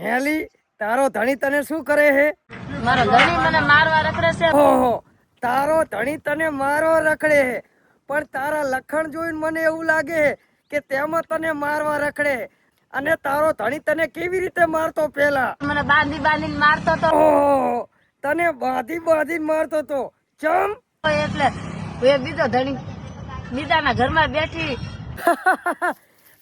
હેલી તારો ધણી તને શું કરે હે? મારો ધણી મને મારવા રખડે છે. ઓહો, તારો ધણી તને મારવા રખડે હે, પણ તારા લખણ જોઈને મને એવું લાગે હે કે તેમાં તને મારવા રખડે. અને તારો ધણી તને કેવી રીતે મારતો પેલા? મને બાંધી બાંધીને મારતો તો. ઓહો, તને બાંધી બાંધીને મારતો તો. ચમ? એટલે એ બીજો ધણી બીજાના ઘરમાં બેઠી.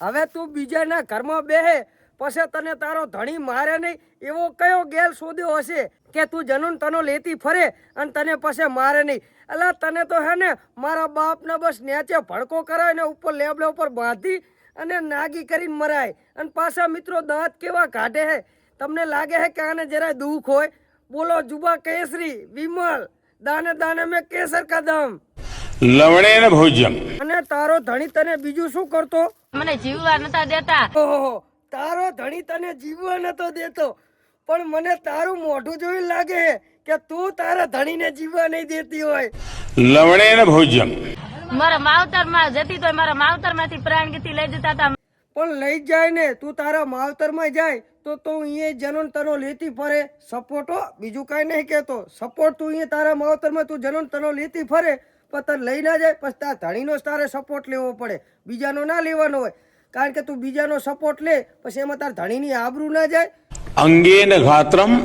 હવે તું બીજાના ઘરમાં બેહે પછી તને તારો ધણી મારે નહીં એવો કયો ગેલ શોધ્યો હશે કે તું જનન તનો લેતી ફરે અને તને પછી મારે નહીં? અલા તને તો હે ને મારા બાપને બસ નેચે ભડકો કરાય ને ઉપર લેબડા ઉપર બાંધી અને નાગી કરીને મરાય. અને પાછા મિત્રો દાંત કેવા કાઢે હે. તમને લાગે હે કે આને જરાય દુઃખ હોય? બોલો જુબા કેસરી વિમલ દાને દાને મેં કેસર કા દમ. લવણેન ભોજ્યમ. અને તારો ધણી તને બીજું શું કરતો? મને જીવવા નતા દેતા. ઓહો, તારો ધણી તને જીવવા નતો દેતો, પણ મને તારું મોઢું જોઈને લાગે કે તું તારા ધણીને જીવવા નહીં દેતી હોય. લવણેન ભોજ્યમ. મારા માવતર માં જતી તો મારા માવતર માંથી પ્રાણગતિ લઈ જતા હતા. પણ લઈ જાય ને તું તારા માવતરમાં જાય તો તું અહીંયા જનન તનો લેતી ફરે. સપોર્ટો બીજું કાંઈ નહીં કહેતો. સપોર્ટ તું અહીંયા તારા માવતરમાં તું જનન તનો લેતી ફરે પણ તને લઈ ના જાય પછી તારા ધણીનો તારે સપોર્ટ લેવો પડે, બીજાનો ના લેવાનો હોય. કારણ કે તું બીજાનો સપોર્ટ લે પછી એમાં તાર ધણીની આબરૂ ના જાય. અંગેન ઘાત્રમ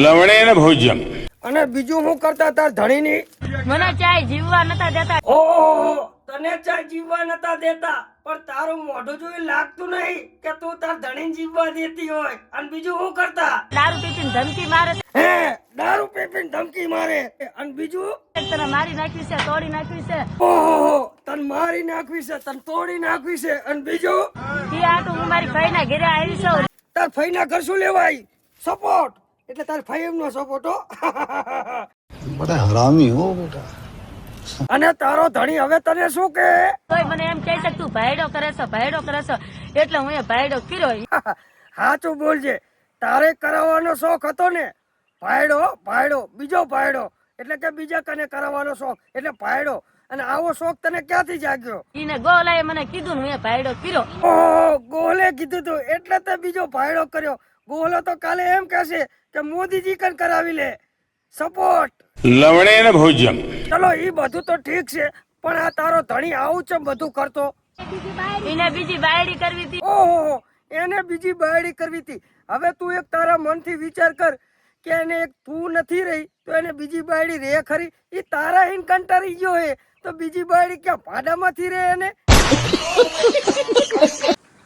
લવણેન ભોજ્યમ. અને બીજું હું કરતા તાર ધણીની? મને ચાય જીવવા નતા દેતા. ઓહો, તને ચા જીવવા નતા દેતા, પણ તારું મોઢું જોઈ લાગતું નહીં કે તું તાર ધણીને જીવવા દેતી હોય. અને બીજું હું કરતા? દારૂ પીપીને ધમકી મારે. હે, દારૂ પીપીને ધમકી મારે. અને બીજું? તને મારી નાખી છે, તોડી નાખી છે. ઓહો, તને મારી નાખવી છે, તને તોડી નાખવી છે. અને બીજું? એ આટું હું મારી ભાઈના ઘરે આવી છું. તાર ફઈના ઘર શું લેવાય? સપોર્ટ. એટલે તાર ફઈ એમનો સપોર્ટ હો. बड़ा हरामी हो बेटा. અને તારો ધણી હવે તને શું કહે? તોય મને એમ કહે છે કે તું ભાઈડો કરે છે, ભાઈડો કરે છે. એટલે હું એ ભાઈડો કર્યો. સાચું બોલજે, તારે કરાવવાનો શોખ હતો ને? ભાઈડો ભાઈડો બીજો ભાઈડો એટલે કે બીજા કને કરાવવાનો શોખ એટલે ભાઈડો. અને આવો શોખ તને ક્યાંથી જાગ્યો? એને ગોલાએ મને કીધું ને હું એ ભાઈડો કર્યો. ઓહો, ગોલે કીધું તું એટલે તે બીજો ભાઈડો કર્યો. ગોલો તો કાલે એમ કહેશે કે મોદીજી કન કરાવી લે સપોર્ટ. લવણેન ભોજ્યમ. ચલો ઈ બધું તો ઠીક છે, પણ આ તારો ધણી આવું છે બધું કરતો? એને બીજી બાયડી કરવી હતી. ઓહો, એને બીજી બાયડી કરવી હતી. હવે તું એક તારા મનથી વિચાર કર કે એને એક તું નથી રહી તો એને બીજી બાયડી રે ખરી? ઈ તારા હિન કંટાળી ગયો હે તો બીજી બાયડી ક્યાં ભાડામાંથી રે એને?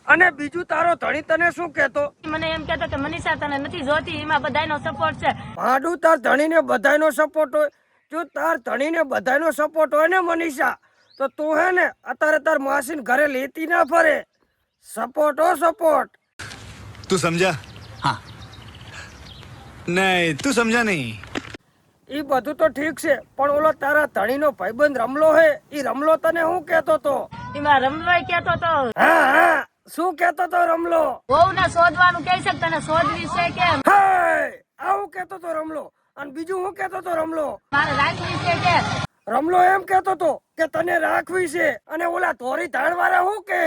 અને બીજું તારો ધણી તને શું કહેતો? મને એમ કહેતો કે મનીષા તને નથી જોતી, એમાં બધાયનો સપોર્ટ છે. ભાડું તાર ધણીને બધાયનો સપોર્ટ હોય? જો તાર ધણીને બધાયનો સપોર્ટ હોય ને મનીષા, તો તું હે ને અત્યારે તાર માસીને ઘરે લેતી ના ફરે. સપોર્ટ હો સપોર્ટ. तू समझा? हाँ. नहीं तू समझा नहीं. ઈ બધું તો ઠીક છે, પણ ઓલો તારા ધણીનો ભાઈબંધ રમલો હે, ઈ રમલો તને હું કહેતો તો? એમાં રમલોય કહેતો તો. હા હા, શું કહેતો તો રમલો? વહુને શોધવાનું કહે છે કે તને શોધવી છે કેમ? હે, આવું કહેતો તો રમલો. અને બીજું હું કહેતો તો રમલો? મારે રાખવી છે કે? રમલો એમ કહેતો તો કે તને રાખવી છે. અને ઓલા ધોરી ધાડવાળા હું કે?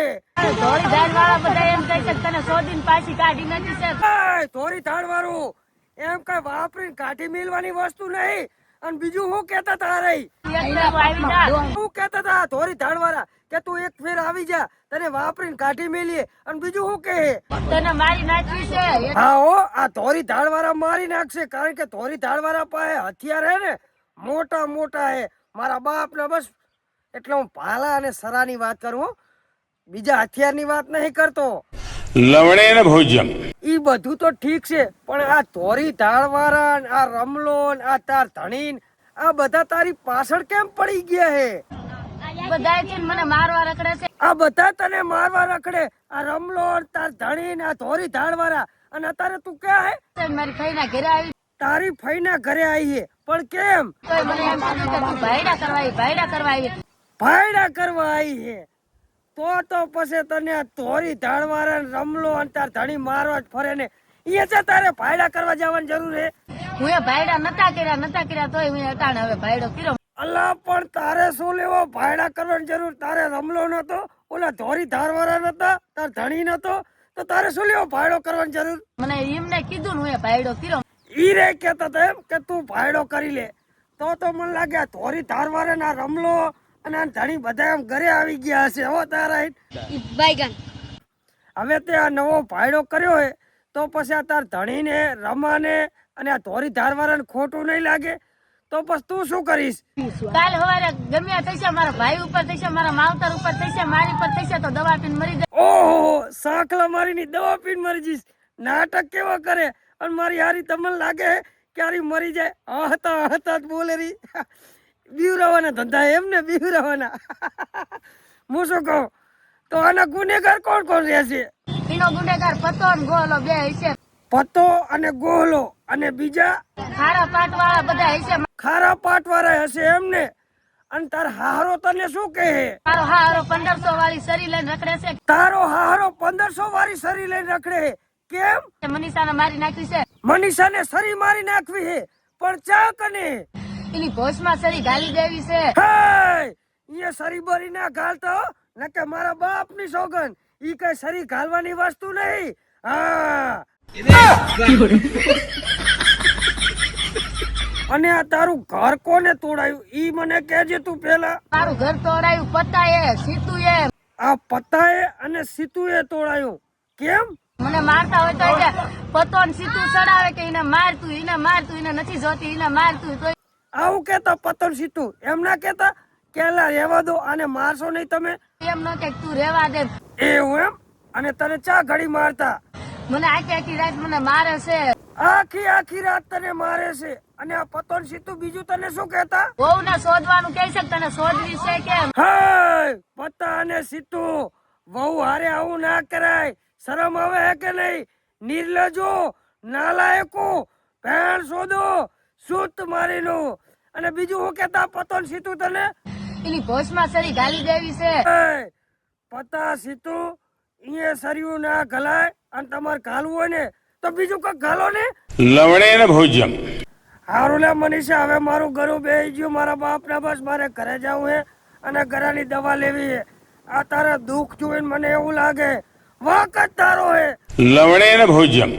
ધોરી ધાડવાળા બધા એમ કહે છે કે તને શોધીને પાછી કાઢી નાખી છે. હે, ધોરી ધાડવાળું એમ કઈ વાપરીને કાઢી મેલવાની વસ્તુ નહીં. અને બીજું હું કહેતા તારે? આવી જા. શું કહેતા હતા ધોરી ધાડવાળા કે તું એક ફેર આવી જા, તને વાપરીને કાઢી મેલીએ. અને બીજું શું કહે? તને મારી નાખવી છે. હા હો, આ ધોરી ધાડવાળા મારી નાખશે. કારણ કે ધોરી ધાડવાળા પાસે હથિયાર હે ને મોટા મોટા હે. મારા બાપ ને બસ એટલે હું ભાલા અને સરાની વાત કરું હો, બીજા હથિયારની વાત નહીં કરતો. લવણેન ભોજ્યમ. ઈ બધું તો ઠીક છે, પણ આ ધોરી ધાડવાળા, આ રમલો, આ તાર ધણીન, આ બધા તારી પાછળ કેમ પડી ગયા હે? બધા મને મારવા રખડે છે. આ બધા તને મારવા રખડે. આ રમલો, તાર ધણીન, આ ધોરી ધાડવાળા. અને અત્યારે તું ક્યાં હે? મારી ભાઈના ઘરે આવી. તારી ફઈના ઘરે આવી હે, પણ કેમ? તોય મને એમ કીધું કે તું ભાઈડા કરવા આવી, ભાઈડા કરવા આવી. ભાયડા કરવા આવી હે તો પછી તને આ ધોરી ધાડવાળા, રમલો અને તાર ધણી મારવા જ ફરે ને એ છે તારે ભાયડા કરવા જવાની જરૂર હે? હું એ ભાઈડા નતા કર્યા તોય હું અટાણે હવે ભાઈડો કર્યો. અલ્લા, પણ તારે શું લેવો ભાયડા કરવાની જરૂર? તારે રમલો નતો, ઓલા ધોરી ધારવાળા નતા, તાર ધણી નતો, તો તારે શું લેવો ભાયડો કરવાની જરૂર? મને એમને કીધું ને હું એ ભાઈડો કર્યો. ઈ રે કેતા હતા એમ કે તું ભાયડો કરી લે. તો મને લાગે આ ધોરી ધારવારે ના રમલો અને આ ધણી બધા એમ ઘરે આવી ગયા હશે હો તારા. હવે તે આ નવો ભાયડો કર્યો હે તો પછી આ તાર ધણીને રમાને અને આ ધોરી ધારવાળાને ખોટું નહીં લાગે તો પછી તું શું કરીશ? કાલ સવારે ગમ્યા થશે, મારા ભાઈ ઉપર થશે, મારા માવતર ઉપર થશે, મારી ઉપર થશે તો દવા પીને મરી જાય. ઓહો, સાંકલા મારીની દવા પીને મરી જઈશ. નાટક કેવા કરે અને મારી હારી તમને લાગે કે હારી મરી જાય. હતા જ બોલે રી. બીવરાવાના ધંધા એમને બીવરાવાના. હું શું કહું તો આના ગુનેગાર કોણ કોણ રહેશે? એનો ગુનેગાર પતો ને ગોલો બે હશે. પતો અને ગોહલો અને બીજા ખારા પાટ વાળા બધા હશે. ખારા પાટવાળા હશે એમને. અને તાર હારો તને શું કહે? મારો હારો 1500 વાળી સરી લઈને રખડે છે. તારો હારો 1500 વાળી સરી લઈને રખડે. કેમ? મનીષાને મારી નાખી છે. મનીષાને સરી મારી નાખવી હે પણ ચા કને? એની ભોજમાં સરી ગાલી દેવી છે. હે, એ સરી બરી ના ઘાલતો નકે મારા બાપ ની સોગન. ઈ કઈ સરી ઘાલવાની વસ્તુ નહીં. હા. અને આ તારું ઘર કોને તોડાયું ઈ મને કહેજે તું પેલા. મારું ઘર તોડાયું પતાએ સીતુએ. આ પતાએ અને સીતુએ તોડાયું. કેમ? મને મારતા હોય તો એટલે પતો ને સીતુ ચડાવે કે એને મારતું એને નથી જોતી, એને મારતું તો આવું કેતા પતન સીતુ એમ ના કેતા કેલા રહેવા દો આને મારશો નહીં તમે એમ ન કે તું રેવા દે. એવું એમ? અને તને ચા ઘડી મારતા? મને આખી રાત મને મારે છે. આખી રાત તને મારે છે. અને આ પતન સીતુ બીજું તને શું કહેતા? વહુ ને શોધવાનું કે છે, તને શોધવી છે કેમ? હાય, પતા અને સીતુ વહુ હારે આવું ના કરાય. શરમ આવે હે કે નહીં? નિર્લજો, નાલાયકો, ભેણ શોધો, સૂત મારીનું. અને બીજું હું કેતા પતન સીતુ તને? એની ભોજમાં સરી ગાલી દેવી છે. હાય, પતા સીતુ ઈએ સરિયું ના ઘલાય અને તમારે ઘાલવું હોય ને તો બીજું કઈ ઘાલો ને. लवणेन भोज्यम હારું લે મનીષા, હવે મારું ઘરું બેહી ગયું. મારા બાપ ના બસ મારે ઘરે જવું હે અને ઘરાની દવા લેવી હે. આ તારા દુઃખ જોઈને મને એવું લાગે વાક જ તારો હે. लवणेन भोज्यम